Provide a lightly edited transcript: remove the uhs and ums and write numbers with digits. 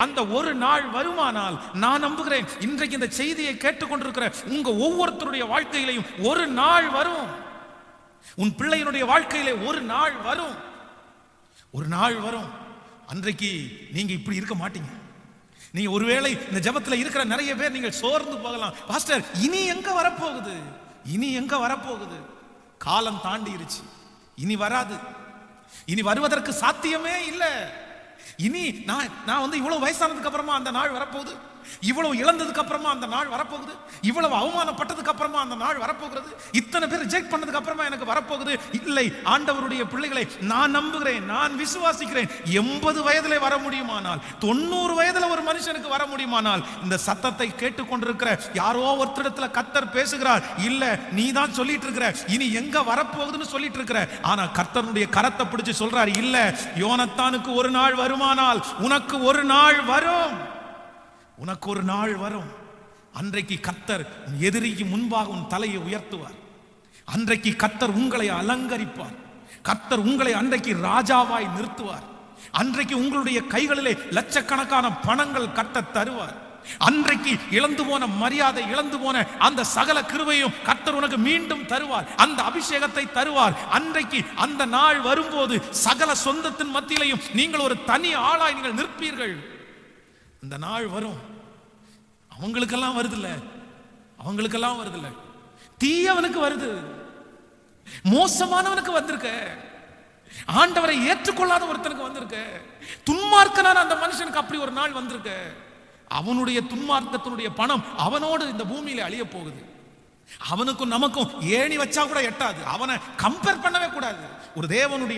அந்த ஒரு நாள் வருமானால் நான் நம்புகிறேன் இன்றைக்கு இந்த செய்தியை கேட்டுக்கொண்டிருக்கிற உங்க ஒவ்வொருத்தருடைய வாழ்க்கையிலையும் ஒரு நாள் வரும். உன் பிள்ளையினுடைய வாழ்க்கையிலே ஒரு நாள் வரும். ஒரு நாள் வரும். அன்றைக்கு நீங்க இப்படி இருக்க மாட்டீங்க. நீங்க ஒருவேளை இந்த ஜெபத்துல இருக்கிற நிறைய பேர் நீங்கள் சோர்ந்து போகலாம். பாஸ்டர், இனி எங்க வரப்போகுது? இனி எங்க வரப்போகுது? காலம் தாண்டிருச்சு. இனி வராது. இனி வருவதற்கு சாத்தியமே இல்லை. இனி நான் இவ்வளவு வயசானதுக்கு அப்புறமா அந்த நாள் வரப்போகுது. இவ்வளவு இழந்ததுக்கு அப்புறமா அந்த நாள் வரப்போகுது. இவ்வளவு அவமானப்பட்டதுக்கு அப்புறமா அந்த நாள் வரப்போகிறது. இத்தனை பேர் ரிஜெக்ட் பண்ணதுக்கு அப்புறமா எனக்கு வரப்போகுது. இல்லை, ஆண்டவருடைய பிள்ளைகளை நான் நம்புகிறேன், நான் விசுவாசிக்கிறேன். 80 வயதிலே வர முடியுமானால், 90 வயதுல ஒரு மனுஷனுக்கு வர முடியுமானால், இந்த சத்தத்தை கேட்டுக்கொண்டிருக்கிற யாரோ ஒருத்தரிடத்துல கர்த்தர் பேசுகிறார். இல்ல, நீ தான் சொல்லிட்டு இருக்கிற இனி எங்க வரப்போகுதுன்னு சொல்லிட்டு இருக்கிற. ஆனா கர்த்தருடைய கரத்தை பிடிச்சு சொல்றாரு, இல்ல, யோனத்தானுக்கு ஒரு நாள் வருமானால் உனக்கு ஒரு நாள் வரும். உனக்கு ஒரு நாள் வரும். அன்றைக்கு கர்த்தர் உன் எதிரிக்கு முன்பாக உன் தலையை உயர்த்துவார். அன்றைக்கு கர்த்தர் உங்களை அலங்கரிப்பார். கர்த்தர் உங்களை அன்றைக்கு ராஜாவாய் நிறுத்துவார். அன்றைக்கு உங்களுடைய கைகளிலே லட்சக்கணக்கான பணங்கள் கர்த்தர் தருவார். அன்றைக்கு இழந்து போன மரியாதை, இழந்து போன அந்த சகல கிருபையும் கர்த்தர் உனக்கு மீண்டும் தருவார். அந்த அபிஷேகத்தை தருவார். அன்றைக்கு அந்த நாள் வரும்போது சகல சொந்தத்தின் மத்தியிலையும் நீங்கள் ஒரு தனி ஆளாய் நீங்கள் நிற்பீர்கள். அந்த நாள் வரும். அவங்களுக்கெல்லாம் வருதில்ல, அவங்களுக்கெல்லாம் வருதில்ல, தீயவனுக்கு வருது, மோசமானவனுக்கு வந்திருக்க, ஆண்டவரை ஏற்றுக்கொள்ளாத ஒருத்தனுக்கு வந்திருக்க, துன்மார்க்கனான அந்த மனுஷனுக்கு அப்படி ஒரு நாள் வந்திருக்க. அவனுடைய துன்மார்க்கத்தினுடைய பணம் அவனோடு இந்த பூமியில அழிய போகுது. அவனுக்கும் நமக்கும் ஏணி வச்சா கூட எட்டாது. அவனை கம்பேர் பண்ணவே கூடாது. ஒரு தேவனுடைய